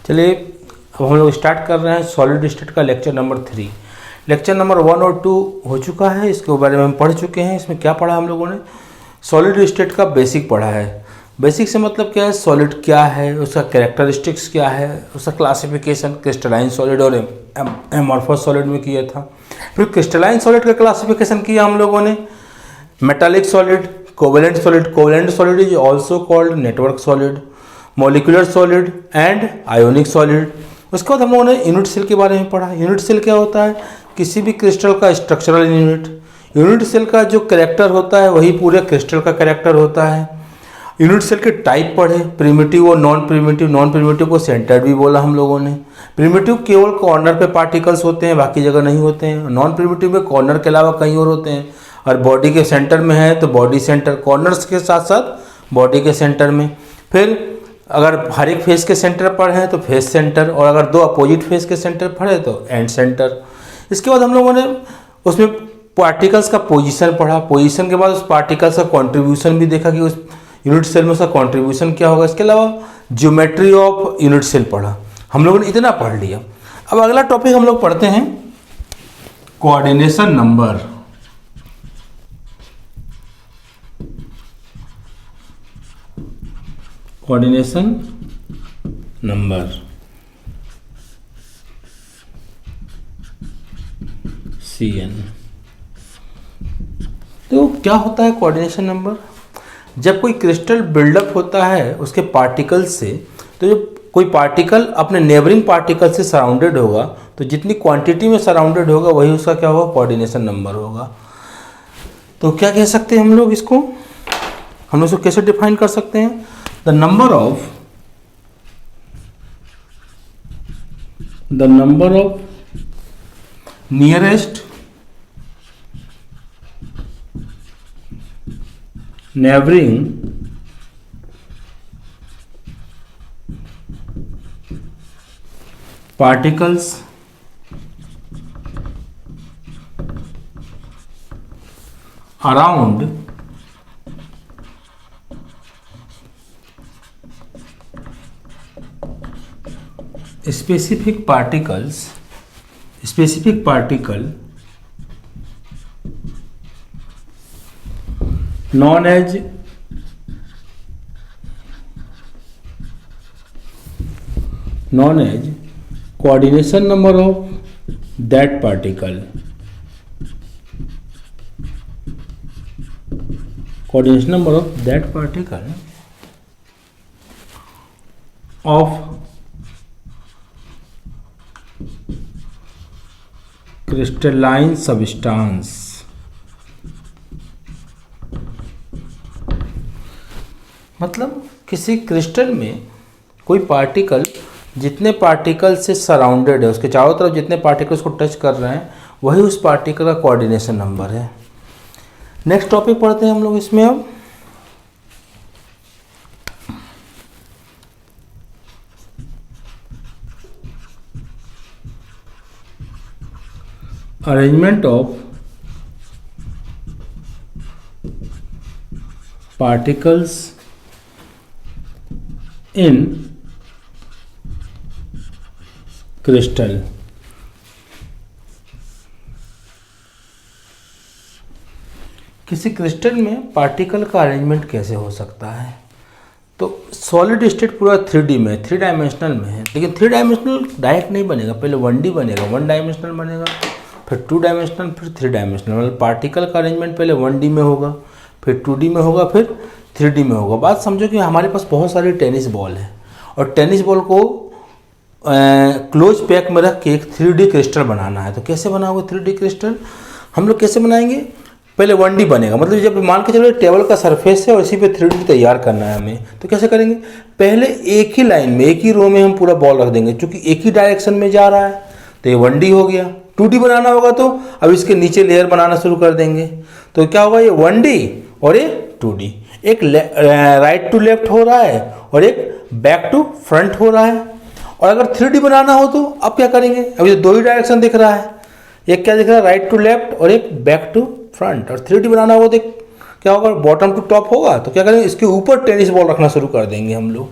चलिए अब हम लोग स्टार्ट कर रहे हैं सॉलिड स्टेट का लेक्चर नंबर 3। लेक्चर नंबर 1 और 2 हो चुका है, इसके बारे में हम पढ़ चुके हैं। इसमें क्या पढ़ा हम लोगों ने? सॉलिड स्टेट का बेसिक पढ़ा है। बेसिक से मतलब क्या है, सॉलिड क्या है, उसका कैरेक्टरिस्टिक्स क्या है, उसका क्लासिफिकेशन क्रिस्टलाइन सॉलिड और एमॉर्फस सॉलिड में किया था। फिर क्रिस्टलाइन सॉलिड का क्लासिफिकेशन किया हम लोगों ने, metallic solid, covalent solid. Covalent solid is also called network solid, molecular solid and ionic solid. उसके बाद हम लोगों ने यूनिट सेल के बारे में पढ़ा। यूनिट सेल क्या होता है? किसी भी क्रिस्टल का स्ट्रक्चरल यूनिट। यूनिट सेल का जो कैरेक्टर होता है वही पूरे क्रिस्टल का कैरेक्टर होता है। यूनिट सेल के टाइप पढ़े, प्रिमिटिव और नॉन प्रिमिटिव। नॉन प्रिमिटिव को सेंटर्ड भी बोला हम लोगों ने। प्रिमिटिव केवल कॉर्नर पे पार्टिकल्स होते हैं, बाकी जगह नहीं होते हैं। नॉन प्रिमिटिव में कॉर्नर के अलावा कहीं और होते हैं, और बॉडी के सेंटर में है तो बॉडी सेंटर, कॉर्नर्स के साथ साथ बॉडी के सेंटर में। फिर अगर हर एक फेस के सेंटर पर है तो फेस सेंटर, और अगर दो अपोजिट फेस के सेंटर पर है तो एंड सेंटर। इसके बाद हम लोगों ने उसमें पार्टिकल्स का पोजीशन पढ़ा। पोजीशन के बाद उस पार्टिकल्स का कंट्रीब्यूशन भी देखा कि उस यूनिट सेल में उसका कंट्रीब्यूशन क्या होगा। इसके अलावा ज्योमेट्री ऑफ यूनिट सेल पढ़ा। हम लोगों ने इतना पढ़ लिया। अब अगला टॉपिक हम लोग पढ़ते हैं coordination number. Coordination number CN। तो क्या होता है कोऑर्डिनेशन नंबर? जब कोई क्रिस्टल बिल्डअप होता है उसके पार्टिकल से, तो जब कोई पार्टिकल अपने नेबरिंग पार्टिकल से सराउंडेड होगा तो जितनी क्वांटिटी में सराउंडेड होगा वही उसका क्या होगा? कोऑर्डिनेशन नंबर होगा। तो क्या कह सकते हैं हम लोग इसको? हम लोग इसको कैसे डिफाइन कर सकते हैं? The number of nearest neighboring particles around specific particle known as coordination number of that particle। coordination number of that particle of crystalline substance. मतलब किसी क्रिस्टल में कोई पार्टिकल जितने पार्टिकल से सराउंडेड है, उसके चारों तरफ जितने पार्टिकल्स को टच कर रहे हैं वही उस पार्टिकल का कोऑर्डिनेशन नंबर है। नेक्स्ट टॉपिक पढ़ते हैं हम लोग इसमें। अब arrangement of particles in crystal. किसी क्रिस्टल में पार्टिकल का अरेंजमेंट कैसे हो सकता है? तो सॉलिड स्टेट पूरा 3D में, 3 डायमेंशनल में है, लेकिन 3 डायमेंशनल डायरेक्ट नहीं बनेगा। पहले 1D बनेगा, 1 डायमेंशनल बनेगा, फिर 2 डायमेंशनल, फिर 3 डायमेंशनल। मतलब पार्टिकल का अरेंजमेंट पहले 1D में होगा, फिर 2D में होगा, फिर 3D में होगा। बात समझो कि हमारे पास बहुत सारी टेनिस बॉल है, और टेनिस बॉल को क्लोज पैक में रख के एक 3D क्रिस्टल बनाना है। तो कैसे बनाओगे 3D क्रिस्टल? हम लोग कैसे बनाएंगे? पहले 1D बनेगा, मतलब जब मान के चलो टेबल का सरफेस है और इसी पे 3D तैयार करना है हमें, तो कैसे करेंगे? पहले एक ही लाइन में, एक ही रो में हम पूरा बॉल रख देंगे, क्योंकि एक ही डायरेक्शन में जा रहा है, तो ये 1D हो गया। 2D बनाना होगा तो अब इसके नीचे लेयर बनाना शुरू कर देंगे, तो क्या होगा? ये 1D और ये 2D। एक राइट टू लेफ्ट हो रहा है और एक बैक टू फ्रंट हो रहा है। और अगर 3D बनाना हो तो अब क्या करेंगे? अभी तो 2 ही डायरेक्शन दिख रहा है, एक क्या दिख रहा है? राइट टू लेफ्ट और एक बैक टू फ्रंट। और 3D बनाना होगा तो क्या होगा? बॉटम टू टॉप होगा। तो क्या करेंगे? इसके ऊपर टेनिस बॉल रखना शुरू कर देंगे हम लोग।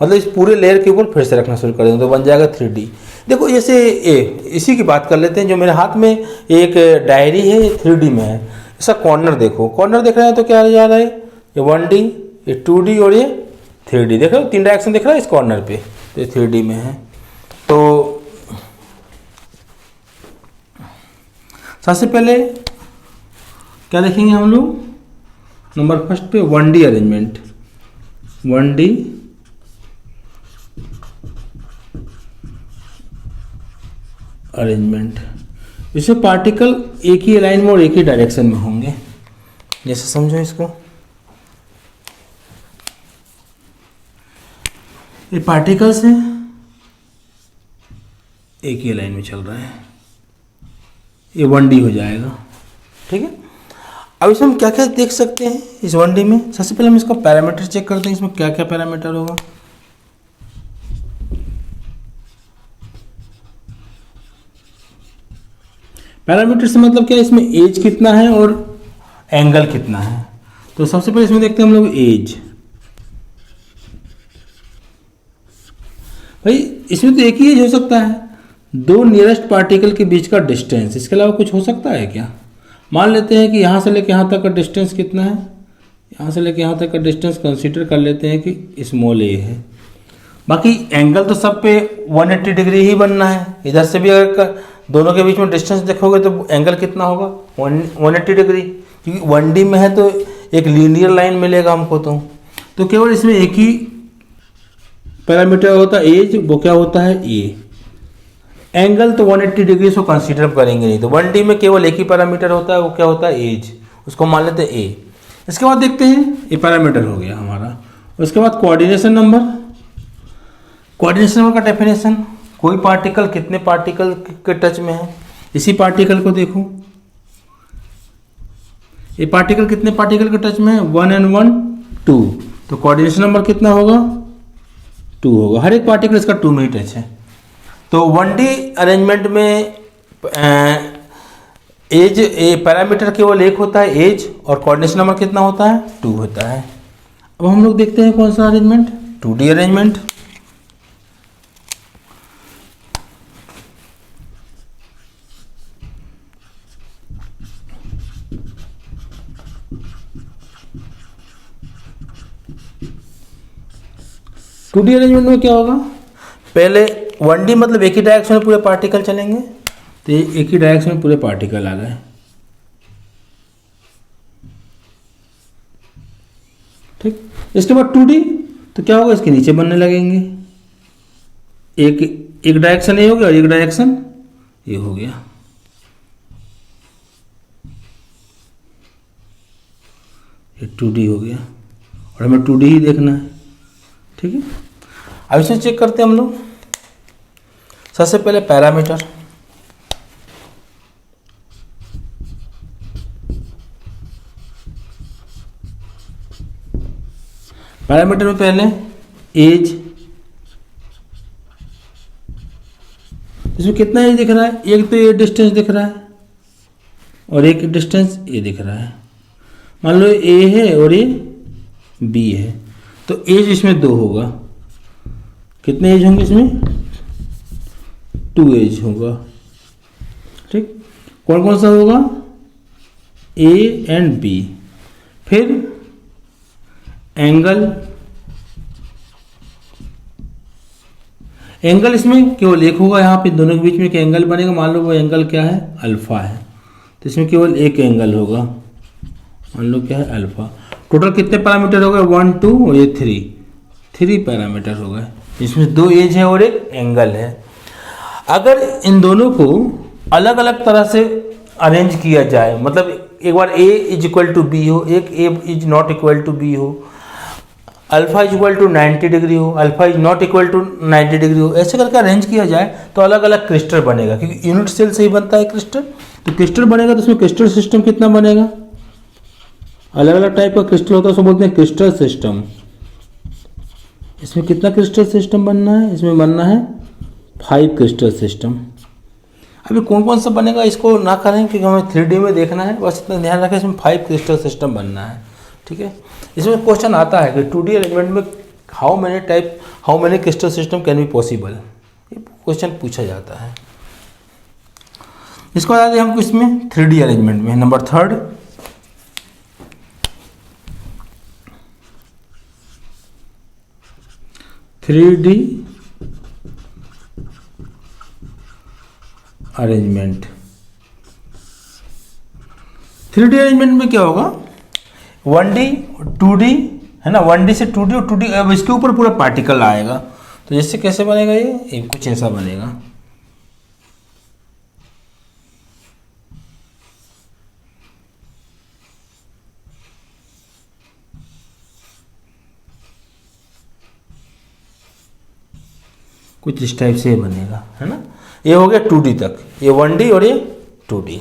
मतलब इस पूरे लेयर के ऊपर फिर से रखना शुरू कर देंगे तो बन जाएगा 3D। देखो जैसे इसी की बात कर लेते हैं, जो मेरे हाथ में एक डायरी है 3D में है। इसका कॉर्नर देखो, कॉर्नर देख रहे हैं तो क्या जा रहा है, ये 1D, ये 2D और ये 3D। देख रहे हो 3 डायरेक्शन दिख रहा है इस कॉर्नर पे, तो ये 3D में है। तो सबसे पहले क्या देखेंगे हम लोग, नंबर फर्स्ट पे 1D अरेंजमेंट, 1D अरेंजमेंट। इसमें पार्टिकल एक ही लाइन में और एक ही डायरेक्शन में होंगे। जैसे समझो इसको, ये पार्टिकल्स हैं, एक ही लाइन में चल रहा है, ये 1D हो जाएगा। ठीक है, अब इसमें हम क्या क्या देख सकते हैं इस 1D में। सबसे पहले हम इसका पैरामीटर चेक करते हैं, इसमें क्या क्या पैरामीटर होगा। पैरामीटर से मतलब क्या है, इसमें एज कितना है और एंगल कितना है। तो सबसे पहले इसमें देखते हैं हम लोग एज। भाई इसमें तो एक ही एज हो सकता है, दो नियरेस्ट पार्टिकल के बीच का डिस्टेंस, इसके अलावा कुछ हो सकता है क्या। मान लेते हैं कि यहाँ से लेके यहाँ तक का डिस्टेंस कितना है, यहाँ से लेके यहाँ तक का डिस्टेंस कंसीडर कर लेते हैं कि स्मॉल ए है। बाकी एंगल तो सब पे 180 डिग्री ही बनना है। इधर से भी अगर दोनों के बीच में डिस्टेंस देखोगे तो एंगल कितना होगा, 180 डिग्री, क्योंकि 1D में है तो एक लीनियर लाइन मिलेगा हमको। तो केवल इसमें एक ही पैरामीटर होता है एज, वो क्या होता है ए। एंगल तो 180 डिग्री को कंसीडर करेंगे नहीं, तो 1D में केवल एक ही पैरामीटर होता है, वो क्या होता है एज, उसको मान लेते हैं ए। इसके बाद देखते हैं, ये पैरामीटर हो गया हमारा। उसके बाद कोऑर्डिनेशन नंबर। कोऑर्डिनेशन नंबर का डेफिनेशन, कोई पार्टिकल कितने पार्टिकल के टच में है। इसी पार्टिकल को देखो, ये पार्टिकल कितने पार्टिकल के टच में है, 1 and 1 2, तो कोऑर्डिनेशन नंबर कितना होगा, 2 होगा। हर एक पार्टिकल इसका 2 में ही टच है। तो 1D अरेंजमेंट में एज पैरामीटर केवल एक होता है एज, और कोऑर्डिनेशन नंबर कितना होता है, 2 होता है। अब हम लोग देखते हैं कौन सा arrangement, 2D arrangement. Two D arrangement में क्या होगा, पहले 1D मतलब एक ही डायरेक्शन में पूरे पार्टिकल चलेंगे, तो ये एक ही डायरेक्शन में पूरे पार्टिकल आ गए। ठीक, इसके बाद 2D तो क्या होगा, इसके नीचे बनने लगेंगे। एक डायरेक्शन ये हो गया और एक डायरेक्शन ये हो गया। ये 2D हो गया और हमें 2D ही देखना है। ठीक है, अब इसे चेक करते हैं हम लोग। सबसे पहले पैरामीटर, पैरामीटर में पहले एज, इसमें कितना एज दिख रहा है, एक तो ये डिस्टेंस दिख रहा है और एक डिस्टेंस ये दिख रहा है। मान लो ए है और ये बी है, तो एज इसमें 2 होगा। कितने एज होंगे इसमें, 2 एज होगा। ठीक, कौन कौन सा होगा, ए एंड बी। फिर एंगल, एंगल इसमें केवल एक होगा। यहाँ पे दोनों के बीच में एक एंगल बनेगा, मान लो वो एंगल क्या है, अल्फा है, तो इसमें केवल एक एंगल होगा, मान लो क्या है, अल्फा। टोटल कितने पैरामीटर हो गए, 1 2 और ये 3 पैरामीटर हो गए, इसमें 2 एज है और एक एंगल है। अगर इन दोनों को अलग अलग तरह से अरेंज किया जाए, मतलब एक बार A is equal to B हो, एक A is not equal to B हो, alpha is equal to 90 degree हो, alpha is not equal to 90 degree हो, ऐसे करके अरेंज किया जाए तो अलग अलग क्रिस्टल बनेगा, क्योंकि यूनिट सेल से ही बनता है क्रिस्टल। तो क्रिस्टल बनेगा तो उसमें क्रिस्टल सिस्टम कितना बनेगा, अलग अलग टाइप का क्रिस्टल होता है, उसको बोलते हैं क्रिस्टल सिस्टम। इसमें कितना क्रिस्टल सिस्टम बनना है, इसमें बनना है 5 क्रिस्टल सिस्टम। अभी कौन कौन सा बनेगा इसको ना करें, क्योंकि हमें 3D में देखना है, बस इतना ध्यान रखें इसमें 5 क्रिस्टल सिस्टम बनना है। ठीक है, इसमें क्वेश्चन आता है कि 2D अरेंजमेंट में how many crystal system can be possible, ये क्वेश्चन पूछा जाता है। इसको बता दें हमको इसमें 3D अरेंजमेंट में। Number 3 3D arrangement. 3D arrangement में क्या होगा, 1D 2D है ना, 1D से 2D और 2D, अब इसके ऊपर पूरा पार्टिकल आएगा। तो जैसे कैसे बनेगा ये कुछ ऐसा बनेगा। कुछ इस टाइप से बनेगा, है ना। ये हो गया 2D तक, ये 1D और ये 2D।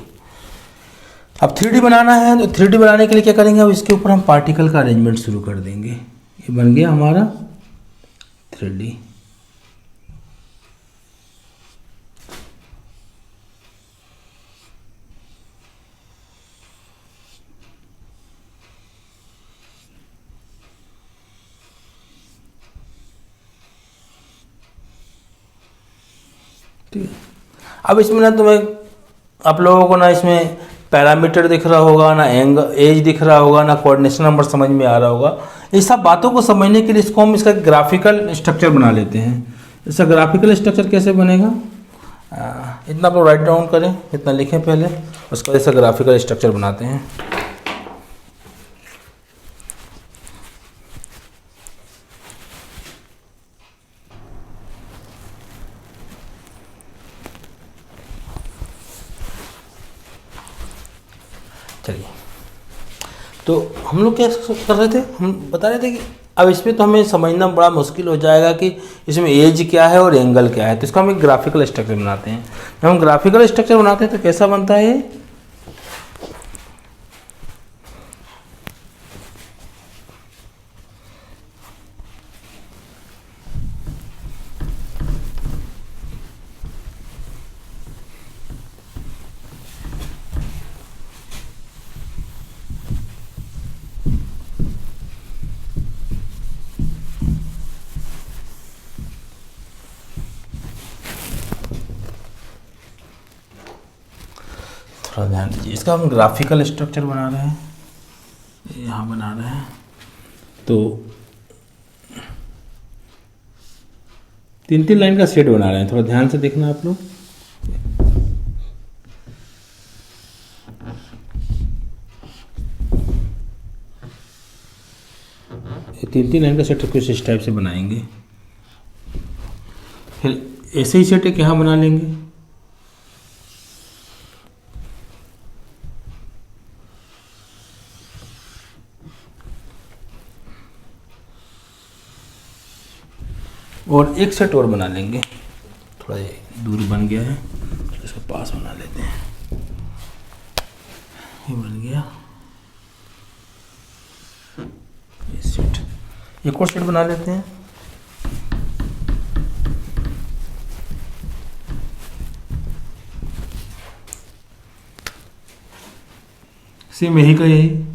अब 3D बनाना है, तो 3D बनाने के लिए क्या करेंगे, अब इसके ऊपर हम पार्टिकल का अरेंजमेंट शुरू कर देंगे। ये बन गया हमारा 3D। ठीक है। अब इसमें ना तुम्हें, आप लोगों को ना इसमें पैरामीटर दिख रहा होगा, ना एज दिख रहा होगा, ना कोऑर्डिनेशन नंबर समझ में आ रहा होगा। ये सब बातों को समझने के लिए इसको हम इसका ग्राफिकल स्ट्रक्चर बना लेते हैं। इसका ग्राफिकल स्ट्रक्चर कैसे बनेगा, इतना आप लोग राइट डाउन करें, इतना लिखें पहले, उसके बाद इसका ग्राफिकल स्ट्रक्चर बनाते हैं। चलिए, तो हम लोग क्या कर रहे थे, हम बता रहे थे कि अब इसमें तो हमें समझना बड़ा मुश्किल हो जाएगा कि इसमें एज क्या है और एंगल क्या है। तो इसका हम एक ग्राफिकल स्ट्रक्चर बनाते हैं। जब हम ग्राफिकल स्ट्रक्चर बनाते हैं तो कैसा बनता है ये, थोड़ा ध्यान दीजिए। इसका हम ग्राफिकल स्ट्रक्चर बना रहे हैं, यहाँ बना रहे हैं। तो 3-3 लाइन का सेट बना रहे हैं, थोड़ा ध्यान से देखना आप लोग। ये 3-3 लाइन का सेट कुछ इस टाइप से बनाएंगे। फिर ऐसे ही सेट एक यहाँ बना लेंगे। और एक सेट और बना लेंगे, थोड़ा दूरी बन गया है, इसको पास बना लेते हैं। ये बन गया ये सेट। एक और सेट बना लेते हैं। सेम यही का यही।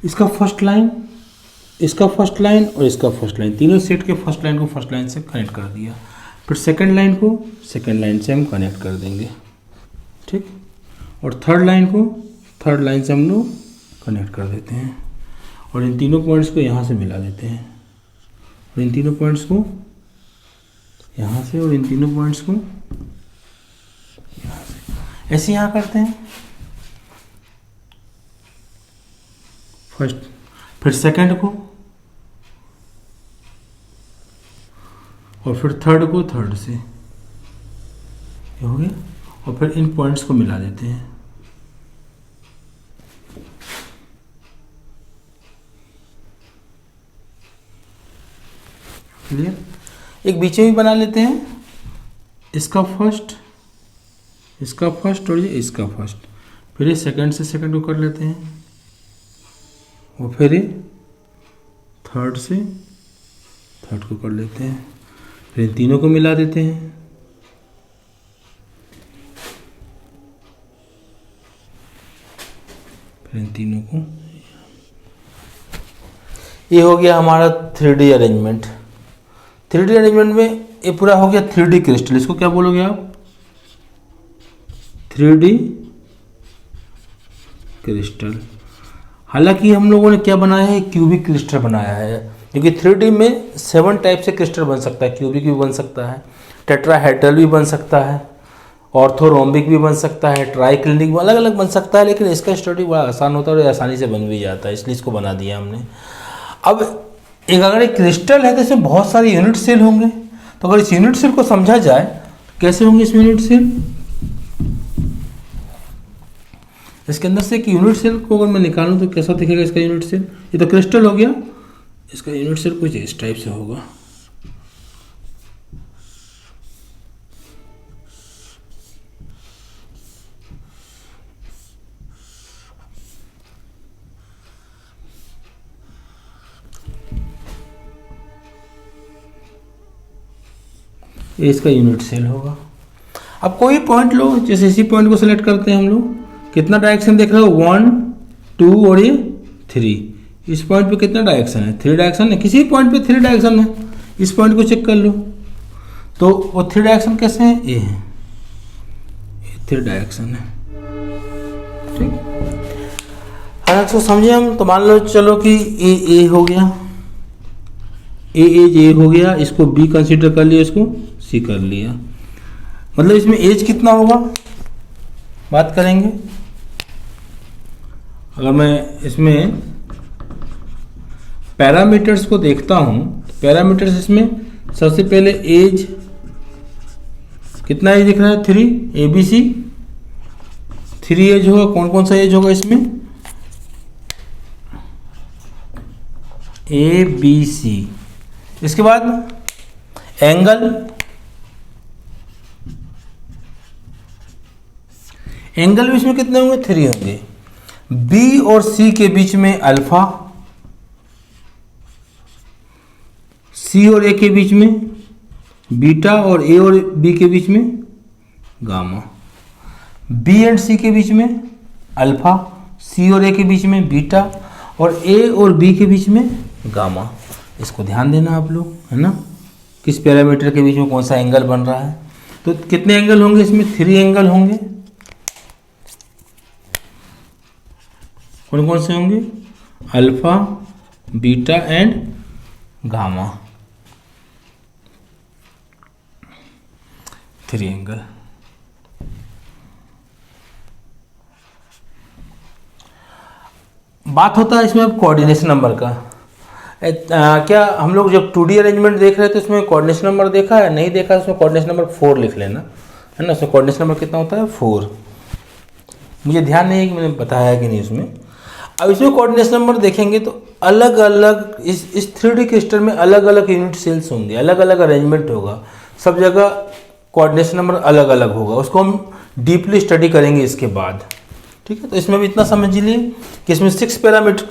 इसका फर्स्ट लाइन, इसका फर्स्ट लाइन और इसका फर्स्ट लाइन, तीनों सेट के फर्स्ट लाइन को फर्स्ट लाइन से कनेक्ट कर दिया। फिर सेकंड लाइन को सेकंड लाइन से हम कनेक्ट कर देंगे, ठीक। और थर्ड लाइन को थर्ड लाइन से हम लोग कनेक्ट कर देते हैं। और इन तीनों पॉइंट्स को यहाँ से मिला देते हैं, और इन तीनों पॉइंट्स को यहाँ से, और इन तीनों पॉइंट्स को यहाँ से, ऐसे यहाँ करते हैं। फर्स्ट, फिर सेकंड को, और फिर थर्ड को थर्ड से, ये हो गया। और फिर इन पॉइंट्स को मिला देते हैं। क्लियर। एक बीच में भी बना लेते हैं, इसका फर्स्ट, इसका फर्स्ट और ये इसका फर्स्ट। फिर ये सेकंड से सेकंड को कर लेते हैं, और फिर ये थर्ड से थर्ड को कर लेते हैं। फिर इन तीनों को मिला देते हैं। फिर इन तीनों को, ये हो गया हमारा 3D अरेंजमेंट। 3D अरेंजमेंट में ये पूरा हो गया 3D क्रिस्टल। इसको क्या बोलोगे आप? 3D crystal. हालांकि हम लोगों ने क्या बनाया है, क्यूबिक क्रिस्टल बनाया है, क्योंकि 3D में 7 टाइप से क्रिस्टल बन सकता है। क्यूबिक भी बन सकता है, टेट्राहेड्रल भी बन सकता है, ऑर्थोरोम्बिक भी बन सकता है, ट्राइक्लिनिक भी अलग अलग बन सकता है। लेकिन इसका स्टडी बड़ा आसान होता है और आसानी से बन भी जाता है, इसलिए इसको बना दिया हमने। अब एक अगर एक क्रिस्टल है तो इसमें बहुत सारे यूनिट सेल होंगे, तो अगर इस यूनिट सेल को समझा जाए कैसे होंगे इसमें यूनिट सेल, इसके अंदर से एक यूनिट सेल को अगर मैं निकालूं तो कैसा दिखेगा इसका यूनिट सेल? ये तो क्रिस्टल हो गया, इसका यूनिट सेल कुछ इस टाइप से होगा। ये इसका यूनिट सेल होगा। अब कोई पॉइंट लो, जैसे इसी पॉइंट को सिलेक्ट करते हैं हम लोग, कितना डायरेक्शन देख रहे हो? 1 2 और ये 3। इस पॉइंट पे कितना डायरेक्शन है? 3 डायरेक्शन है। किसी पॉइंट पे 3 डायरेक्शन है, इस पॉइंट को चेक कर लो। तो वो 3 डायरेक्शन कैसे हैं? ये है, ये 3 डायरेक्शन है। ठीक, हाँ इसको समझे हम। तो मान लो चलो कि ए हो गया, ए हो गया, इसको बी कंसीडर कर लिया, इसको सी कर लिया। मतलब इसमें एज कितना होगा बात करेंगे। अगर मैं इसमें पैरामीटर्स को देखता हूं तो पैरामीटर्स इसमें सबसे पहले एज कितना एज दिख रहा है? 3। ABC 3 एज होगा। कौन कौन सा एज होगा इसमें? ABC। इसके बाद एंगल, एंगल भी इसमें कितने होंगे? 3 होंगे। बी और सी के बीच में अल्फा, सी और ए के बीच में बीटा, और ए और बी के बीच में गामा। बी एंड सी के बीच में अल्फा, सी और ए के बीच में बीटा, और ए और बी के बीच में गामा। इसको ध्यान देना आप लोग, है ना, किस पैरामीटर के बीच में कौन सा एंगल बन रहा है। तो कितने एंगल होंगे इसमें? 3 एंगल होंगे। कौन कौन से होंगे? Alpha, beta and gamma, 3 angle. बात होता है इसमें अब कोऑर्डिनेशन नंबर का। क्या हम लोग जब 2D अरेंजमेंट देख रहे थे उसमें कोऑर्डिनेशन नंबर देखा है? नहीं देखा, उसमें कोऑर्डिनेशन नंबर 4 लिख लेना, है ना। उसमें कोऑर्डिनेशन नंबर कितना होता है? 4। मुझे ध्यान नहीं है कि मैंने बताया कि नहीं उसमें। अब इसमें कोऑर्डिनेशन नंबर देखेंगे तो अलग अलग इस 3D क्रिस्टल में अलग अलग यूनिट सेल्स होंगे, अलग अलग अरेंजमेंट होगा, सब जगह कोऑर्डिनेशन नंबर अलग अलग होगा। उसको हम डीपली स्टडी करेंगे इसके बाद। ठीक है, तो इसमें भी इतना समझ लिए कि इसमें 6 पैरामीटर,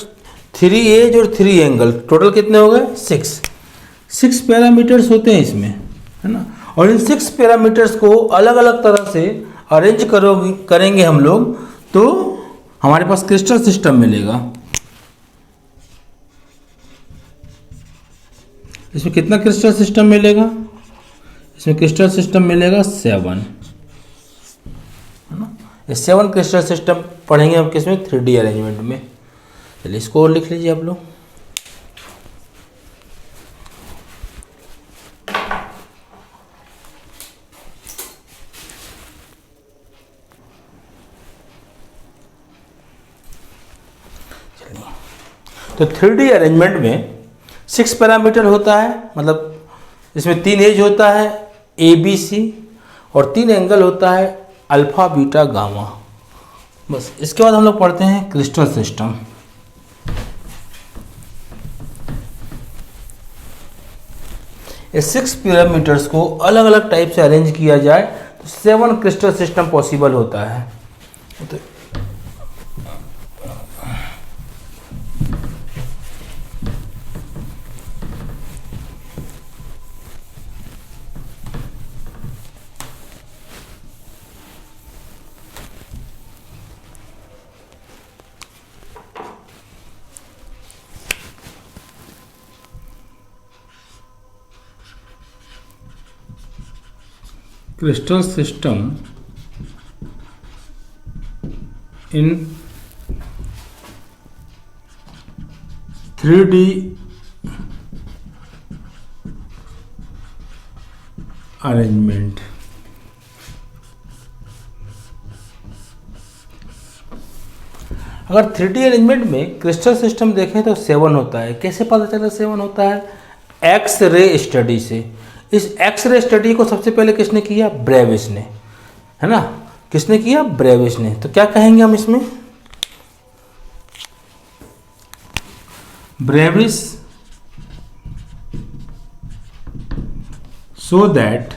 3 एज और 3 एंगल, टोटल कितने हो गए? 6 पैरामीटर्स होते हैं इसमें, है ना। और इन 6 पैरामीटर्स को अलग अलग तरह से अरेंज करेंगे हम लोग, तो हमारे पास क्रिस्टल सिस्टम मिलेगा। इसमें कितना क्रिस्टल सिस्टम मिलेगा? इसमें क्रिस्टल सिस्टम मिलेगा 7, है ना। ये 7 क्रिस्टल सिस्टम पढ़ेंगे हम किसमें? 3D अरेंजमेंट में। चलिए इसको और लिख लीजिए आप लोग। तो 3D अरेंजमेंट में 6 पैरामीटर होता है, मतलब इसमें 3 एज होता है ABC, और 3 एंगल होता है अल्फा, बीटा, गामा। बस इसके बाद हम लोग पढ़ते हैं क्रिस्टल सिस्टम। इस 6 पैरामीटर्स को अलग अलग टाइप से अरेंज किया जाए तो 7 क्रिस्टल सिस्टम पॉसिबल होता है। तो crystal system in 3D arrangement. अगर 3D अरेंजमेंट में क्रिस्टल सिस्टम देखें तो 7 होता है। कैसे पता चला 7 होता है? एक्स रे स्टडी से। इस एक्स रे स्टडी को सबसे पहले किसने किया? ब्रेविस ने, है ना। किसने किया? ब्रेविस ने। तो क्या कहेंगे हम इसमें? Brevis so that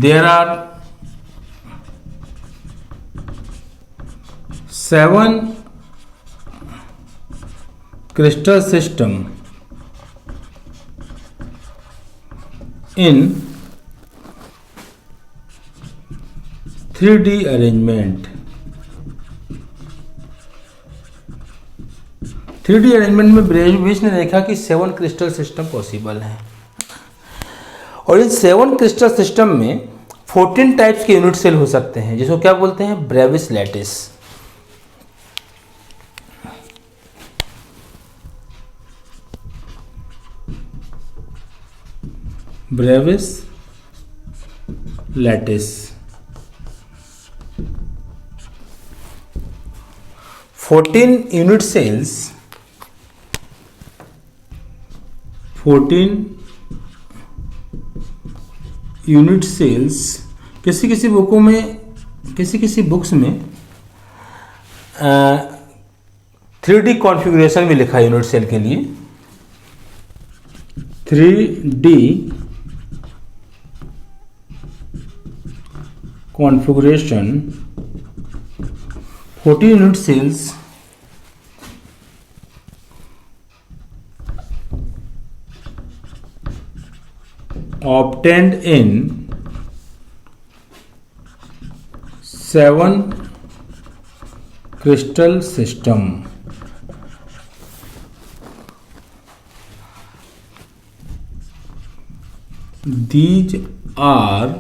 there are 7 crystal system in 3D arrangement। 3D arrangement में ब्रेविस ने देखा कि 7 क्रिस्टल सिस्टम पॉसिबल हैं, और इन 7 क्रिस्टल सिस्टम में 14 टाइप्स के यूनिट सेल हो सकते हैं, जिसको क्या बोलते हैं? Bravais lattice. Bravais lattice 14 unit cells, 14 unit cells किसी किसी बुकों में, किसी किसी बुक्स में 3D कॉन्फ़िगरेशन भी लिखा है यूनिट सेल के लिए। 3D configuration 14 unit cells obtained in 7 crystal system। These are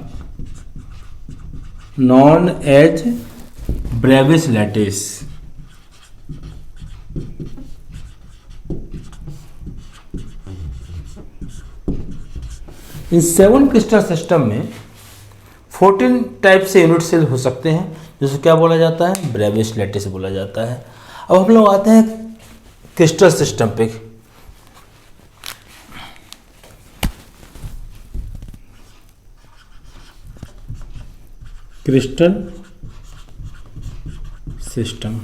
known as Brevis lattice। In 7 crystal system में 14 टाइप से यूनिट सेल हो सकते हैं, जिसे क्या बोला जाता है? ब्रेविस लैटिस बोला जाता है। अब हम लोग आते हैं क्रिस्टल सिस्टम पे। क्रिस्टल सिस्टम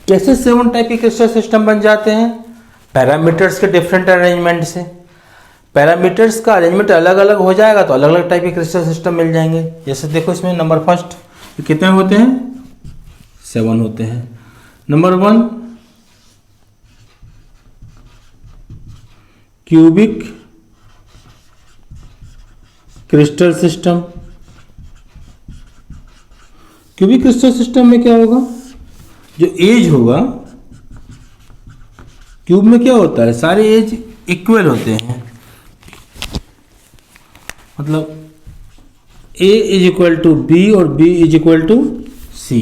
कैसे 7 टाइप के क्रिस्टल सिस्टम बन जाते हैं? पैरामीटर्स के डिफरेंट अरेंजमेंट से। पैरामीटर्स का अरेंजमेंट अलग अलग हो जाएगा तो अलग अलग टाइप के क्रिस्टल सिस्टम मिल जाएंगे। जैसे देखो इसमें नंबर फर्स्ट कितने होते हैं? 7 होते हैं। Number 1 cubic crystal system. Cubic crystal system में क्या होगा? जो एज होगा, क्यूब में क्या होता है? सारे एज इक्वल होते हैं, मतलब A is equal to B और B is equal to C.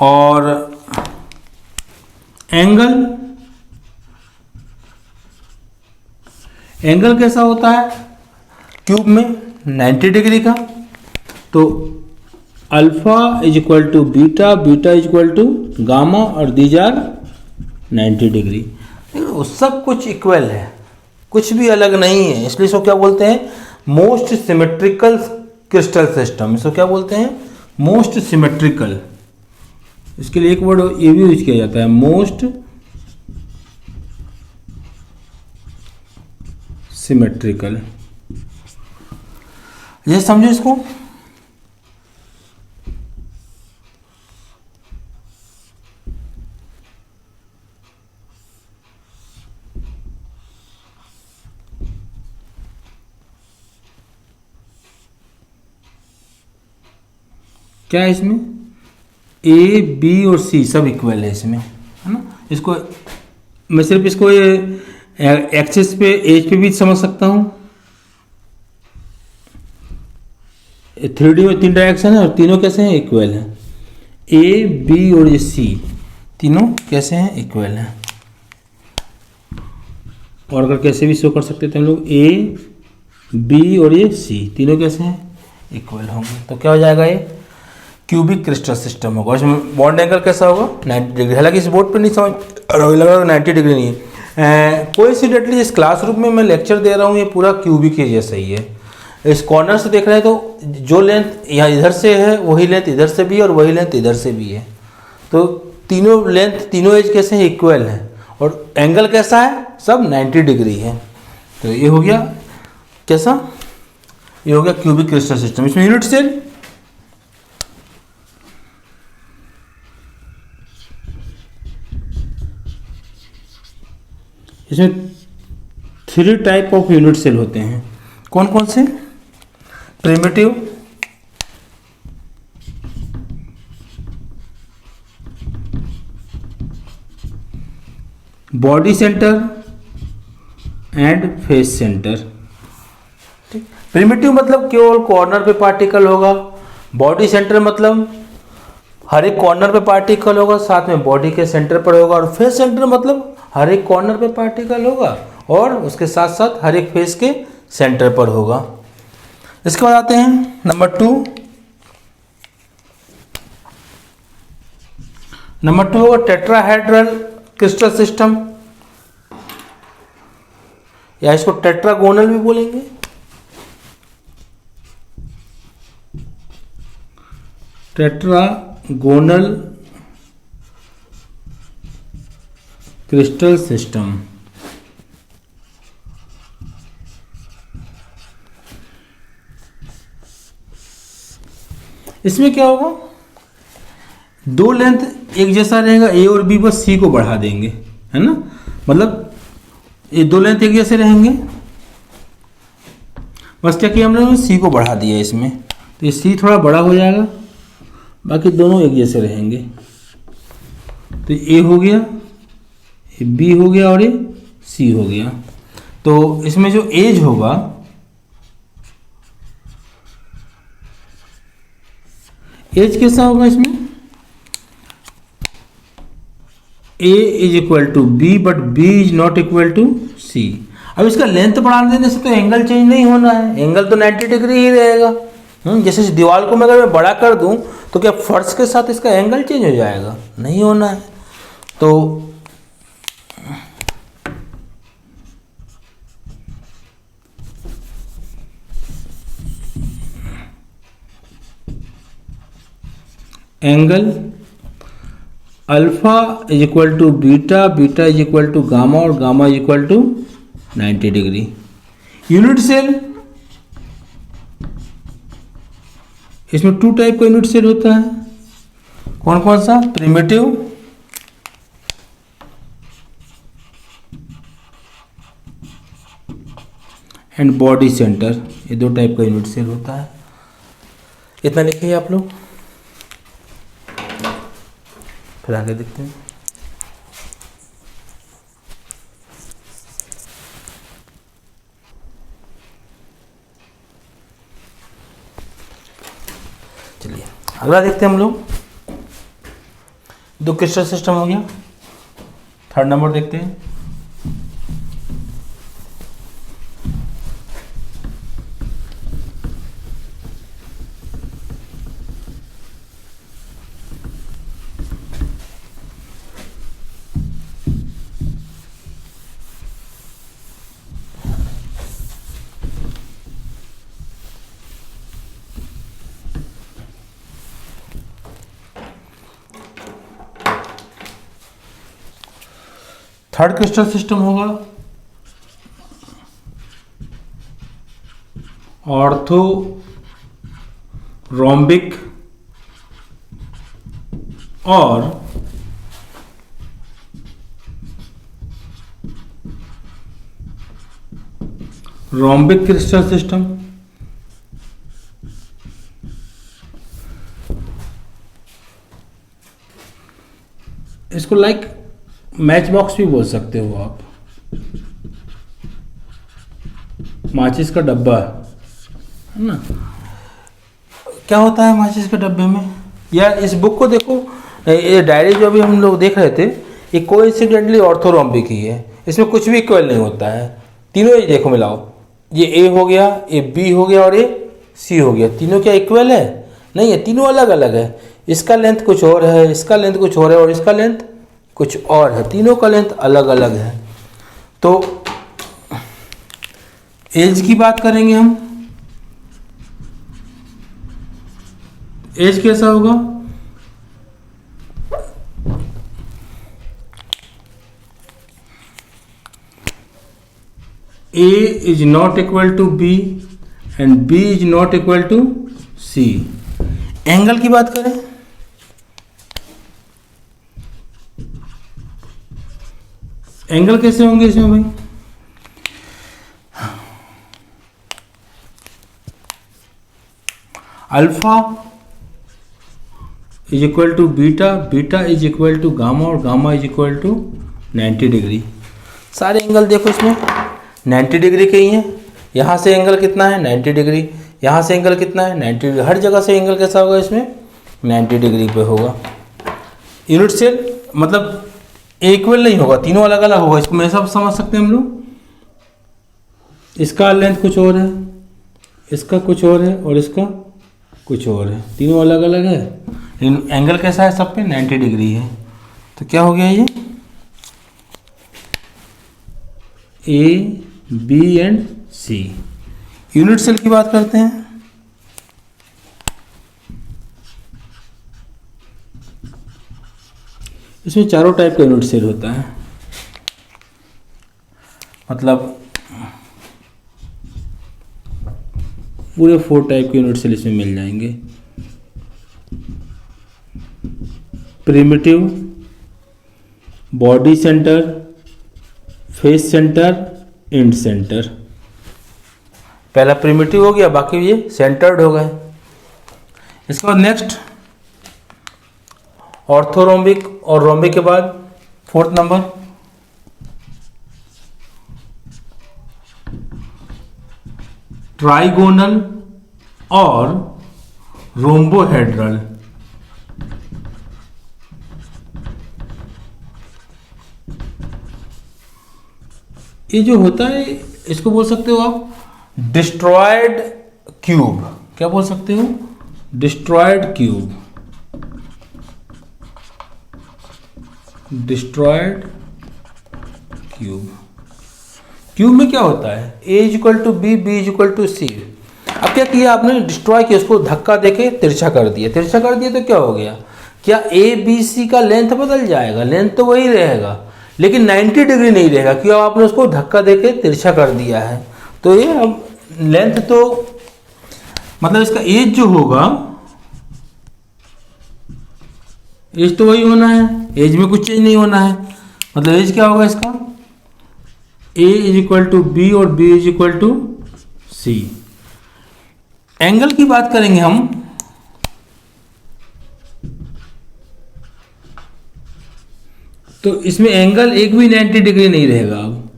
और एंगल कैसा होता है क्यूब में? 90 डिग्री का। तो alpha is equal to beta, beta is equal to gamma, और दीज आर 90 डिग्री। सब कुछ इक्वल है, कुछ भी अलग नहीं है, इसलिए इसको क्या बोलते हैं? Most symmetrical crystal system. इसको क्या बोलते हैं? Most symmetrical. इसके लिए एक वर्ड ये भी यूज किया जाता है, मोस्ट सिमेट्रिकल। ये समझो इसको। क्या है इसमें? ए बी और सी सब इक्वल है इसमें, है ना। इसको मैं सिर्फ इसको ये एक्सिस पे एज पे भी समझ सकता हूँ। 3D में 3 डायरेक्शन है और तीनों कैसे हैं, इक्वल हैं। ए बी और ये सी तीनों कैसे हैं, इक्वल हैं। और अगर कैसे भी शो कर सकते थे हम लोग, ए बी और ये सी तीनों कैसे हैं, इक्वल होंगे। तो क्या हो जाएगा, ये क्यूबिक क्रिस्टल सिस्टम होगा। इसमें बॉन्ड एंगल कैसा होगा, 90 डिग्री। हालांकि इस बोर्ड पे नहीं समझ लग रहा 90 डिग्री नहीं है। कोइंसिडेंटली इस क्लासरूम में मैं लेक्चर दे रहा हूँ, ये पूरा क्यूबिक के जैसा ही है। इस कॉर्नर से देख रहे हैं तो जो लेंथ यहाँ इधर से है वही लेंथ इधर से भी है और वही लेंथ इधर से भी है। तो तीनों लेंथ तीनों एज कैसे हैं, इक्वल है। और एंगल कैसा है, सब 90 डिग्री है। तो ये हो गया कैसा, ये हो गया क्यूबिक क्रिस्टल सिस्टम। इसमें यूनिट सेल, इसमें 3 टाइप ऑफ यूनिट सेल होते हैं। कौन कौन से, primitive, body centre and face centre. ठीक, प्रिमिटिव मतलब केवल कॉर्नर पे पार्टिकल होगा। बॉडी सेंटर मतलब हर एक कॉर्नर पे पार्टिकल होगा, साथ में बॉडी के सेंटर पर होगा। और फेस सेंटर मतलब हर एक कॉर्नर पे पार्टिकल होगा और उसके साथ साथ हर एक फेस के सेंटर पर होगा। इसके बाद आते हैं नंबर 2। नंबर 2 होगा टेट्राहेड्रल क्रिस्टल सिस्टम, या इसको टेट्रागोनल भी बोलेंगे। Tetragonal crystal system. इसमें क्या होगा, दो लेंथ एक जैसा रहेगा, ए और बी, बस सी को बढ़ा देंगे, है ना। मतलब ये दो लेंथ एक जैसे रहेंगे, बस क्या किया हमने, सी को बढ़ा दिया इसमें। तो ये सी थोड़ा बड़ा हो जाएगा, बाकी दोनों एक जैसे रहेंगे। तो ए हो गया, ये बी हो गया और ये सी हो गया। तो इसमें जो एज होगा, एज कैसा होगा इसमें, A is equal to B but B is not equal to C. अब इसका लेंथ बढ़ा देने से तो एंगल चेंज नहीं होना है, एंगल तो 90 डिग्री ही रहेगा। जैसे इस दीवार को मैं अगर मैं बड़ा कर दूं तो क्या फर्श के साथ इसका एंगल चेंज हो जाएगा, नहीं होना है। तो angle alpha is equal to beta, beta is equal to gamma और gamma is equal to 90 degree. Unit cell, इसमें 2 टाइप का यूनिट सेल होता है। कौन कौन सा, प्रिमिटिव एंड बॉडी सेंटर, ये 2 टाइप का यूनिट सेल होता है। इतना लिखिए आप लोग, फिर आगे देखते हैं। चलिए अगला देखते हैं हम लोग। 2 क्रिस्टल सिस्टम हो गया, 3rd नंबर देखते हैं। थर्ड क्रिस्टल सिस्टम होगा ऑर्थो रोम्बिक और रोम्बिक क्रिस्टल सिस्टम। इसको लाइक मैच बॉक्स भी बोल सकते हो आप। माचिस का डब्बा है ना, क्या होता है माचिस के डब्बे में, या इस बुक को देखो, ये डायरी जो अभी हम लोग देख रहे थे ये कोइंसिडेंटली ऑर्थोरोम्बिक ही है, इसमें कुछ भी इक्वल नहीं होता है। तीनों ही देखो मिलाओ, ये ए हो गया, ये बी हो गया और ये सी हो गया, तीनों क्या इक्वल है? नहीं है, तीनों अलग अलग है। इसका लेंथ कुछ और है, इसका लेंथ कुछ और है और इसका लेंथ कुछ और है, तीनों का लेंथ अलग अलग है। तो एज की बात करेंगे हम, एज कैसा होगा? A is not equal to B and B is not equal to C। Angle की बात करें, एंगल कैसे होंगे इसमें भाई? Alpha is equal to beta, beta is equal to gamma और gamma is equal to 90 degree. सारे एंगल देखो इसमें 90 डिग्री के ही हैं। यहाँ से एंगल कितना है? 90 डिग्री। यहाँ से एंगल कितना है? 90 डिग्री। हर जगह से एंगल कैसा होगा इसमें? 90 डिग्री पे होगा। यूनिट सेल मतलब इक्वल नहीं होगा, तीनों अलग अलग होगा, इसको मैं सब समझ सकते हैं हम लोग। इसका लेंथ कुछ और है, इसका कुछ और है और इसका कुछ और है, तीनों अलग अलग है, लेकिन एंगल कैसा है सब पे? 90 डिग्री है। तो क्या हो गया ये? A B and C. Unit cell की बात करते हैं। इसमें चारों टाइप का यूनिट सेल होता है, मतलब पूरे 4 टाइप के यूनिट सेल इसमें मिल जाएंगे। Primitive, body centre, face centre, end centre. पहला प्रिमिटिव हो गया, बाकी ये सेंटर्ड हो गए। इसके बाद नेक्स्ट ऑर्थोरोम्बिक, और रोम्बिक के बाद 4th नंबर ट्राइगोनल और रोम्बोहेड्रल। ये जो होता है इसको बोल सकते हो आप डिस्ट्रॉयड क्यूब। क्या बोल सकते हो? Distorted cube. Distorted cube. Cube में क्या होता है? A is equal to B, B is equal to C. अब क्या किया आपने? डिस्ट्रॉय किया, उसको धक्का देके तिरछा कर दिया। तिरछा कर दिया तो क्या हो गया? क्या ए बी सी का लेंथ बदल जाएगा? लेंथ तो वही रहेगा, लेकिन 90 डिग्री नहीं रहेगा, क्यों? आपने उसको धक्का देके तिरछा कर दिया है। तो ये अब लेंथ तो मतलब इसका एज जो होगा, एज तो वही होना है, एज में कुछ चेंज नहीं होना है। मतलब एज क्या होगा इसका? A is equal to B और B is equal to C. Angle की बात करेंगे हम, तो इसमें एंगल एक भी 90 डिग्री नहीं रहेगा। अब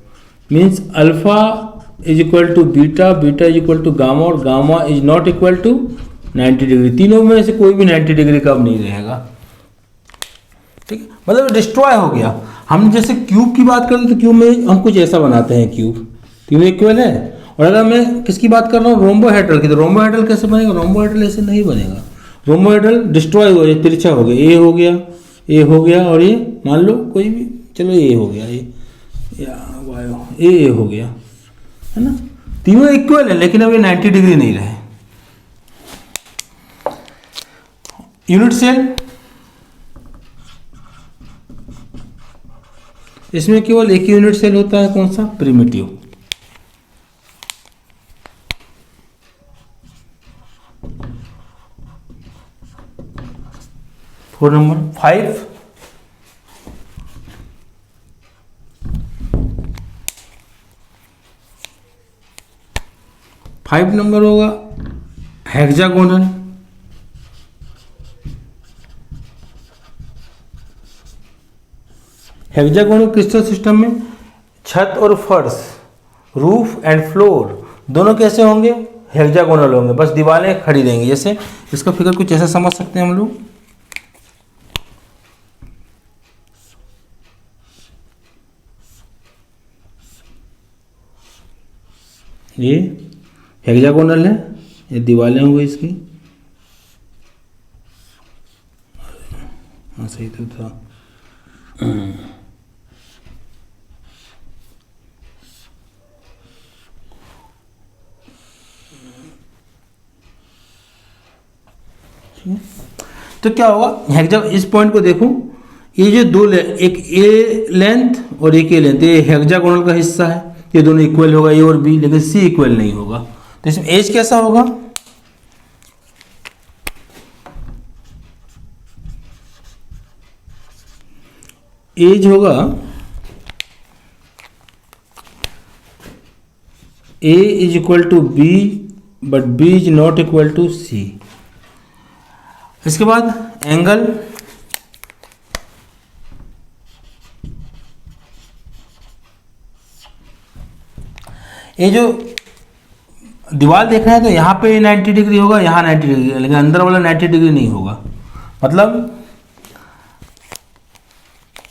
means alpha is equal to beta, beta is equal to gamma और gamma is not equal to 90 degree. तीनों में से कोई भी 90 डिग्री का अब नहीं रहेगा। ठीक है, मतलब डिस्ट्रॉय हो गया। हम जैसे क्यूब की बात करें तो क्यूब में हम कुछ ऐसा बनाते हैं, क्यूब तीनों इक्वल है। और अगर मैं किसकी बात कर रहा हूँ? रोम्बोहेड्रल की, तो रोम्बोहेड्रल कैसे बनेगा? रोम्बोहेड्रल ऐसे नहीं बनेगा। रोम्बोहेड्रल डिस्ट्रॉय हो गया, तिरछा हो गया, ए हो गया, ए हो गया और ये मान लो कोई भी, चलो ए हो गया, ये या ए हो गया, है ना। तीनों इक्वल है, लेकिन अब ये 90 डिग्री नहीं रहे। यूनिट सेल, इसमें केवल एक ही यूनिट सेल होता है, कौन सा? प्रिमिटिव। फोर नंबर 5 नंबर होगा हेक्सागोनल। हेक्सागोनल क्रिस्टल सिस्टम में छत और फर्श, रूफ एंड फ्लोर दोनों कैसे होंगे, हेक्सागोनल होंगे, बस दीवारें खड़ी रहेंगी। जैसे इसका फिगर कुछ ऐसा समझ सकते हैं हम लोग, ये हेक्सागोनल है, ये दीवारें होंगी इसकी। हाँ सही तो था। तो क्या होगा, हेक्सा, इस पॉइंट को देखो, ये जो दो एक ए लेंथ और एक ए लेंथ, ये हेक्सागोनल का हिस्सा है, ये दोनों इक्वल होगा ए और बी, लेकिन सी इक्वल नहीं होगा। तो इसमें एज कैसा होगा, एज होगा A is equal to B but B is not equal to C. इसके बाद एंगल, ये जो दीवार देख रहे हैं तो यहाँ पे 90 डिग्री होगा, यहाँ 90 डिग्री, लेकिन अंदर वाला 90 डिग्री नहीं होगा। मतलब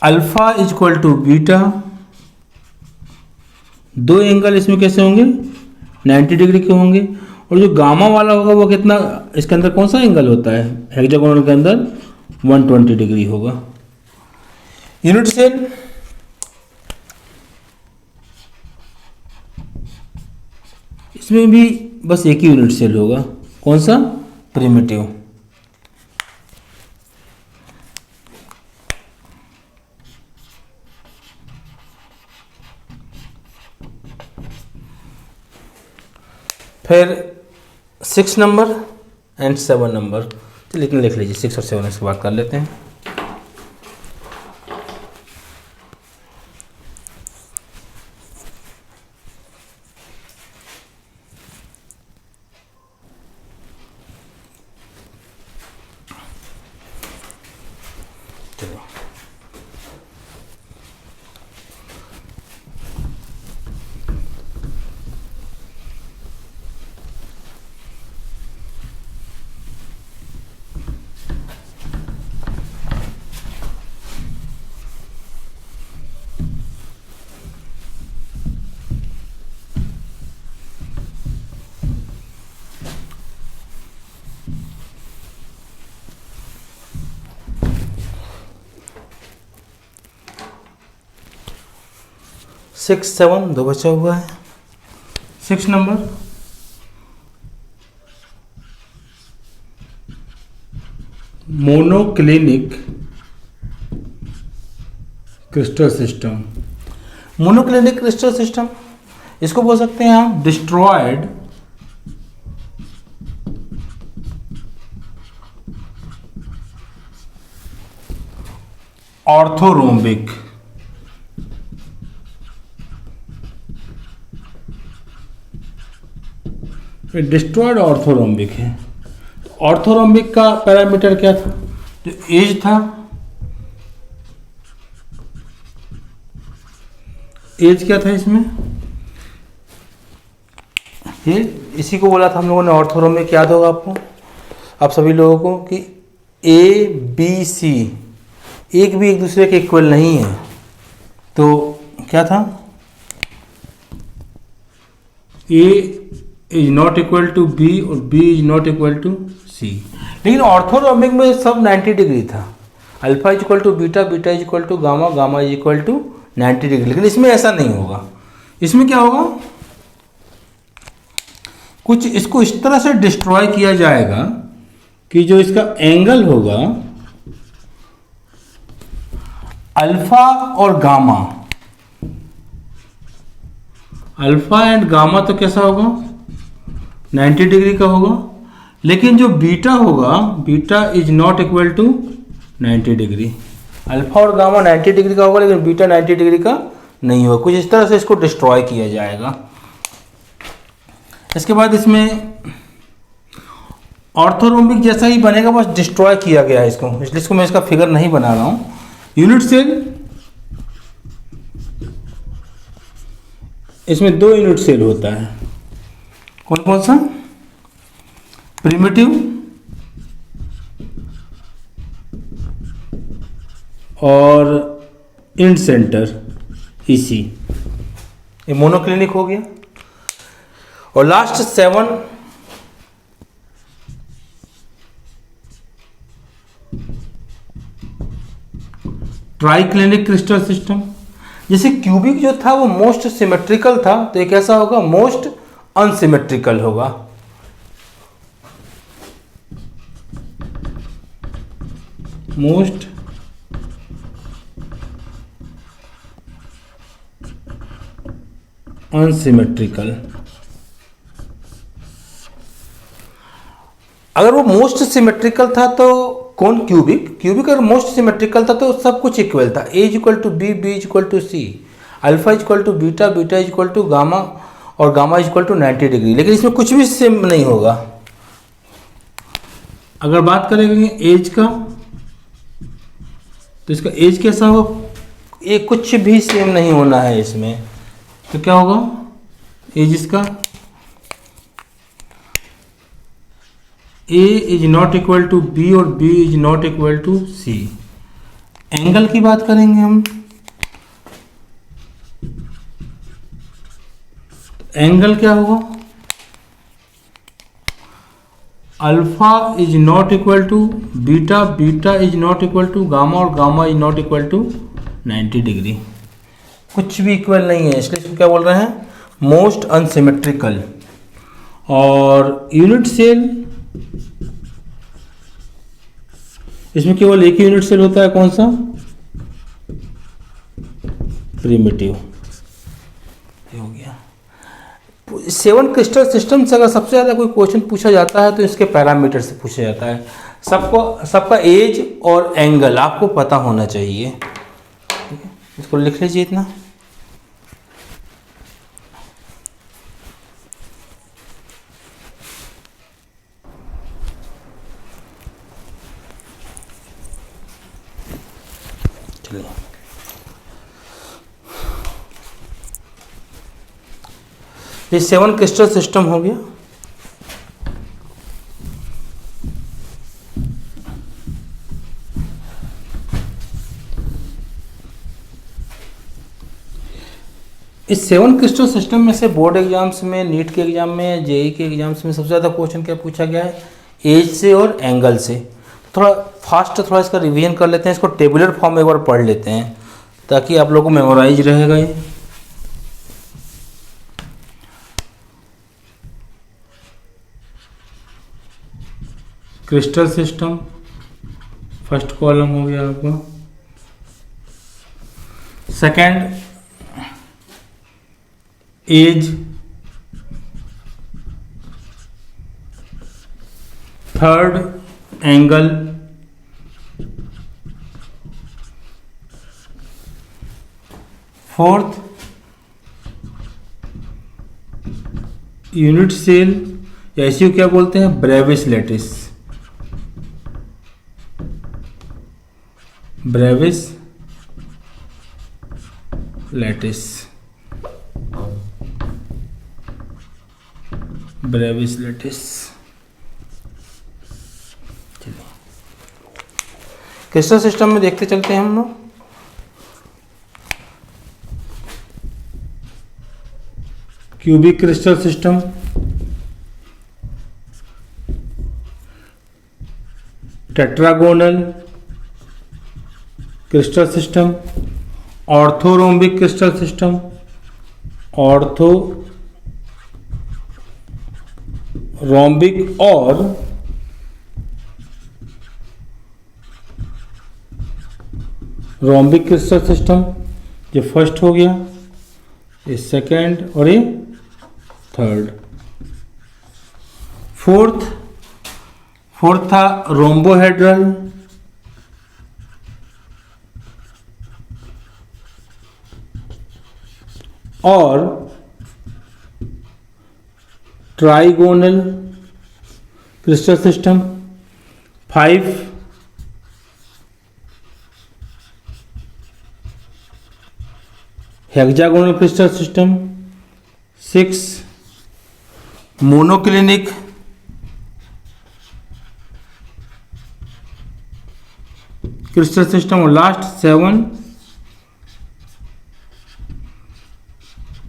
alpha is equal to beta, दो एंगल इसमें कैसे होंगे, 90 डिग्री के होंगे। और जो गामा वाला होगा वो कितना, इसके अंदर कौन सा एंगल होता है, हेक्सागोनल के अंदर 120 डिग्री होगा। यूनिट सेल, इसमें भी बस एक ही यूनिट सेल होगा, कौन सा, प्रिमिटिव। फिर 6 नंबर एंड 7 नंबर, चलिए इतने लिख लीजिए, 6 और 7 इसके बाद कर लेते हैं। चलो 6, 7 दो बचा हुआ है। 6 number, monoclinic crystal system. Monoclinic crystal system, इसको बोल सकते हैं आप डिस्ट्रॉयड ऑर्थोरोम्बिक। डिस्ट्रॉयड ऑर्थोरोम्बिक है। ऑर्थोरोम्बिक का पैरामीटर क्या था, जो एज था, एज क्या था इसमें, ये इसी को बोला था हम लोगों ने ऑर्थोरोम्बिक, याद होगा आपको, आप सभी लोगों को, कि ए बी सी एक भी एक दूसरे के इक्वल नहीं है। तो क्या था, A is not equal to B और B is not equal to C. लेकिन ऑर्थोरोम्बिक में सब 90 डिग्री था, alpha is equal to beta, beta is equal to gamma, gamma is equal to 90 degree. लेकिन इसमें ऐसा नहीं होगा। इसमें क्या होगा, कुछ इसको इस तरह से डिस्ट्रॉय किया जाएगा कि जो इसका एंगल होगा अल्फा और गामा, अल्फा एंड गामा तो कैसा होगा, 90 डिग्री का होगा। लेकिन जो बीटा होगा, beta is not equal to 90 degree. Alpha और गामा 90 डिग्री का होगा, लेकिन बीटा 90 डिग्री का नहीं होगा। कुछ इस तरह से इसको डिस्ट्रॉय किया जाएगा। इसके बाद इसमें ऑर्थोरोम्बिक जैसा ही बनेगा, बस डिस्ट्रॉय किया गया है इसको, इसलिए इसको मैं इसका फिगर नहीं बना रहा हूं। यूनिट सेल, इसमें 2 यूनिट सेल होता है। कौन कौन सा? प्रिमिटिव और इंड सेंटर ईसी, ये मोनोक्लिनिक हो गया। और लास्ट 7 ट्राइक्लिनिक क्रिस्टल सिस्टम। जैसे क्यूबिक जो था वो मोस्ट सिमेट्रिकल था, तो ये कैसा होगा? मोस्ट अनसिमेट्रिकल होगा। Most unsymmetrical. अगर वो मोस्ट सिमेट्रिकल था तो कौन? क्यूबिक। क्यूबिक अगर मोस्ट सिमेट्रिकल था तो सब कुछ इक्वल था। A is equal to B, B is equal to C, alpha is equal to beta, beta is equal to gamma और gamma is equal to 90 degree. लेकिन इसमें कुछ भी सेम नहीं होगा। अगर बात करेंगे एज का, तो इसका एज कैसा होगा? ये कुछ भी सेम नहीं होना है इसमें। तो क्या होगा? एज इसका A is not equal to B और B is not equal to C. Angle की बात करेंगे हम, एंगल क्या होगा? Alpha is not equal to beta, beta is not equal to gamma और gamma is not equal to 90 degree. कुछ भी इक्वल नहीं है, इसलिए इसको क्या बोल रहे हैं? Most unsymmetrical. और यूनिट सेल, इसमें केवल एक ही यूनिट सेल होता है, कौन सा? प्रिमिटिव। हो गया। 7 क्रिस्टल सिस्टम से अगर सबसे ज़्यादा कोई क्वेश्चन पूछा जाता है तो इसके पैरामीटर से पूछा जाता है। सबका एज और एंगल आपको पता होना चाहिए। ठीक है, इसको लिख लीजिए इतना। चलिए, ये 7 क्रिस्टल सिस्टम हो गया। इस 7 क्रिस्टल सिस्टम में से बोर्ड एग्जाम्स में, नीट के एग्जाम में, जेई के एग्जाम्स में सबसे ज़्यादा क्वेश्चन क्या पूछा गया है? एज से और एंगल से। थोड़ा फास्ट थोड़ा इसका रिवीजन कर लेते हैं, इसको टेबुलर फॉर्म में एक बार पढ़ लेते हैं ताकि आप लोगों को मेमोराइज रहेगा ये। क्रिस्टल सिस्टम फर्स्ट कॉलम हो गया आपका। Second edge, third angle, fourth unit cell या इसी को क्या बोलते हैं? Bravais lattice. Bravais lattice, Bravais lattice. चलिए क्रिस्टल सिस्टम में देखते चलते हैं हम लोग। Cubic crystal system, tetragonal crystal system, orthorhombic crystal system, orthorhombic और रोम्बिक क्रिस्टल सिस्टम। ये फर्स्ट हो गया, ये सेकेंड और ये थर्ड। फोर्थ था रोम्बोहेड्रल, और trigonal crystal system. 5 hexagonal crystal system. 6 monoclinic crystal system, और last 7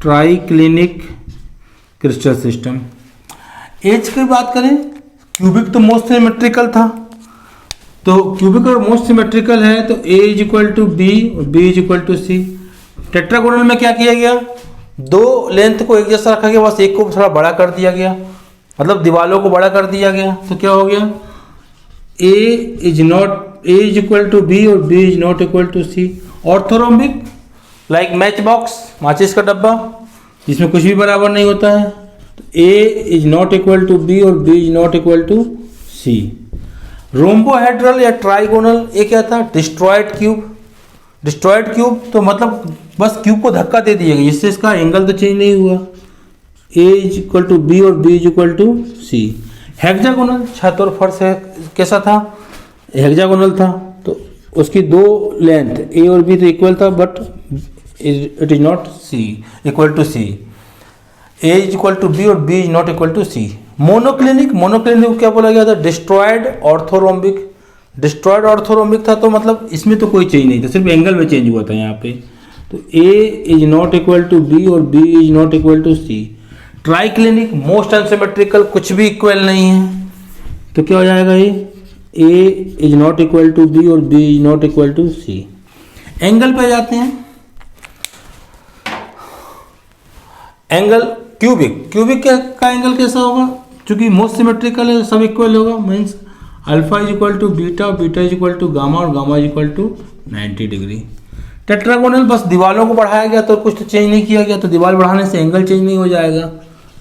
triclinic crystal system. Edge की बात करें, क्यूबिक तो मोस्ट सिमेट्रिकल था, तो क्यूबिक और मोस्ट सिमेट्रिकल है तो A is equal to B और B is equal to C. Tetragonal में क्या किया गया, दो लेंथ को एक जैसा रखा गया, बस एक को थोड़ा बड़ा कर दिया गया, मतलब दीवालों को बड़ा कर दिया गया, तो क्या हो गया A is equal to B और B is not equal to C. Orthorhombic like match box, माचिस का डब्बा जिसमें कुछ भी बराबर नहीं होता है, तो A is not equal to B और B is not equal to C. Rhombohedral या ट्राइगोनल, ये क्या था, डिस्ट्रॉयड क्यूब। डिस्ट्रॉयड क्यूब तो मतलब बस क्यूब को धक्का दे दिया गया, जिससे इसका एंगल तो चेंज नहीं हुआ। A is equal to B और B is equal to C. Hexagonal, छत और फर्श कैसा था, हेक्सागोनल था, तो उसकी दो लेंथ A और B तो इक्वल था, but it is not C equal to C. A is equal to B और B is not equal to C. Monoclinic, monoclinic को क्या बोला गया था, डिस्ट्रॉयड ऑर्थोरोम्बिक। डिस्ट्रॉयड ऑर्थोरोम्बिक था, तो मतलब इसमें तो कोई चेंज नहीं था, सिर्फ एंगल में चेंज हुआ था यहाँ पे, तो A is not equal to B और B is not equal to C. Triclinic, most unsymmetrical, कुछ भी इक्वल नहीं है, तो क्या हो जाएगा ये, A is not equal to B और B is not equal to C. Angle पे जाते हैं। एंगल क्यूबिक, क्यूबिक का एंगल कैसा होगा, चूंकि मोस्ट सिमेट्रिकल है, सब इक्वल होगा, means alpha is equal to beta, beta is equal to gamma और gamma is equal to 90 degree. Tetragonal, बस दीवालों को बढ़ाया गया, तो कुछ तो चेंज नहीं किया गया, तो दीवार बढ़ाने से एंगल चेंज नहीं हो जाएगा,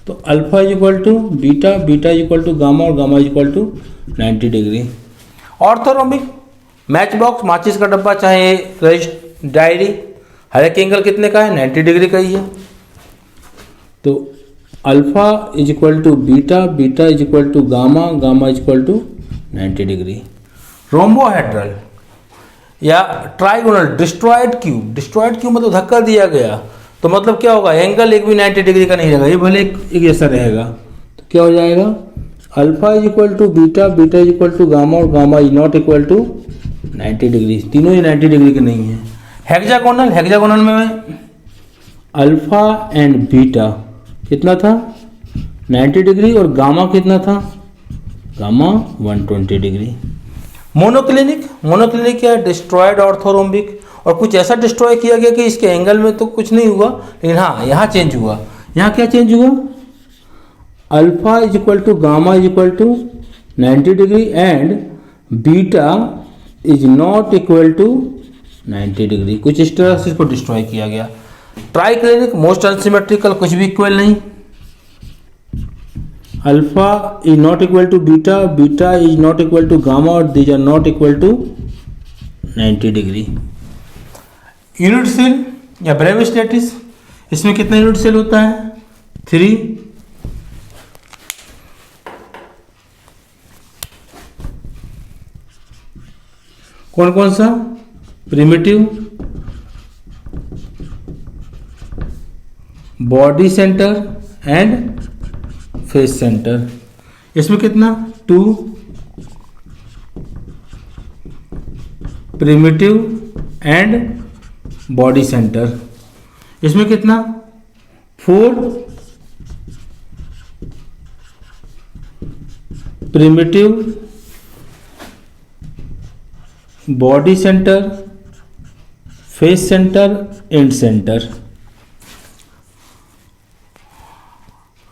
तो alpha is equal to beta, beta is equal to gamma और gamma is equal to 90 degree. Orthorhombic, match box, माचिस का डब्बा, चाहे डायरी, हर एक एंगल कितने का है, 90 डिग्री का ही है, तो alpha is equal to beta, beta is equal to gamma, gamma is equal to 90 degree. Rhombohedral या trigonal, distorted cube, distorted cube मतलब धक्का दिया गया, तो मतलब क्या होगा, एंगल एक भी 90 डिग्री का नहीं रहेगा, ये भले एक जैसा रहेगा, तो क्या हो जाएगा, alpha is equal to beta, beta is equal to gamma और gamma is not equal to 90 degree, तीनों ही 90 डिग्री के नहीं है। हेक्सागोनल, हेक्सागोनल में अल्फा एंड बीटा कितना था, 90 डिग्री, और गामा कितना था, गामा 120 डिग्री। मोनोक्लिनिक, मोनोक्लिनिक क्या है, डिस्ट्रॉयड ऑर्थोरोम्बिक, और कुछ ऐसा डिस्ट्रॉय किया गया कि इसके एंगल में तो कुछ नहीं हुआ, लेकिन हाँ यहाँ चेंज हुआ। यहाँ क्या चेंज हुआ, alpha is equal to gamma is equal to 90 degree and beta is not equal to 90 degree, कुछ इस तरह से इसको डिस्ट्रॉय किया गया। ट्राइक्लिनिक, मोस्ट अनसिमेट्रिकल, कुछ भी इक्वल नहीं, alpha is not equal to beta, beta is not equal to gamma और these are not equal to 90 degree. Unit cell या ब्रेविस लैटिस, इसमें कितना यूनिट सेल होता है, 3। कौन कौन सा, primitive, body centre and face centre. इसमें कितना, 2 प्रिमिटिव एंड बॉडी सेंटर। इसमें कितना, 4 primitive, body centre, face centre, end centre.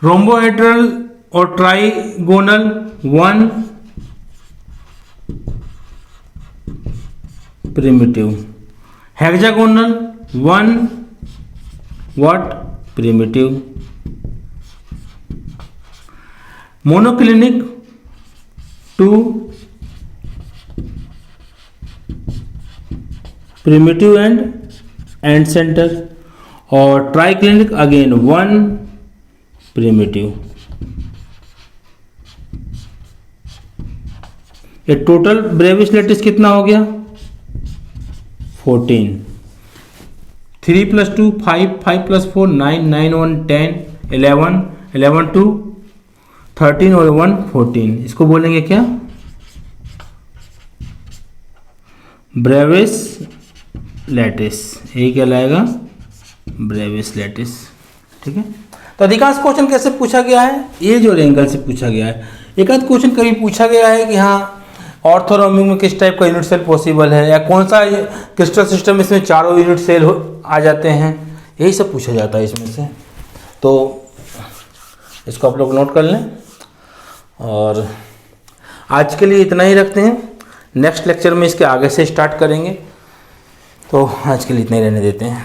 Rhombohedral और trigonal, 1 primitive. Hexagonal, 1 what, primitive. Monoclinic, 2 primitive end centre, और ट्राइक्लिनिक अगेन 1 प्रिमिटिव। ये टोटल ब्रेविस लैटिस कितना हो गया, 14। 3 + 2 5, 5 + 4 9, 9 1 10, 11, 11 2 13 और 1 14, इसको बोलेंगे क्या, ब्रेविस लैटिस, यही कहलाएगा ब्रेविस लैटिस। ठीक है, तो अधिकांश क्वेश्चन कैसे पूछा गया है, एज और एंगल से पूछा गया है। एक आध क्वेश्चन कभी पूछा गया है कि हाँ ऑर्थोनॉमी में किस टाइप का यूनिट सेल पॉसिबल है, या कौन सा क्रिस्टल सिस्टम इसमें चारों यूनिट सेल आ जाते हैं, यही सब पूछा जाता है इसमें से। तो इसको आप लोग नोट कर लें, और आज के लिए इतना ही रखते हैं। नेक्स्ट लेक्चर में इसके आगे से स्टार्ट करेंगे, तो आज के लिए इतना ही रहने देते हैं।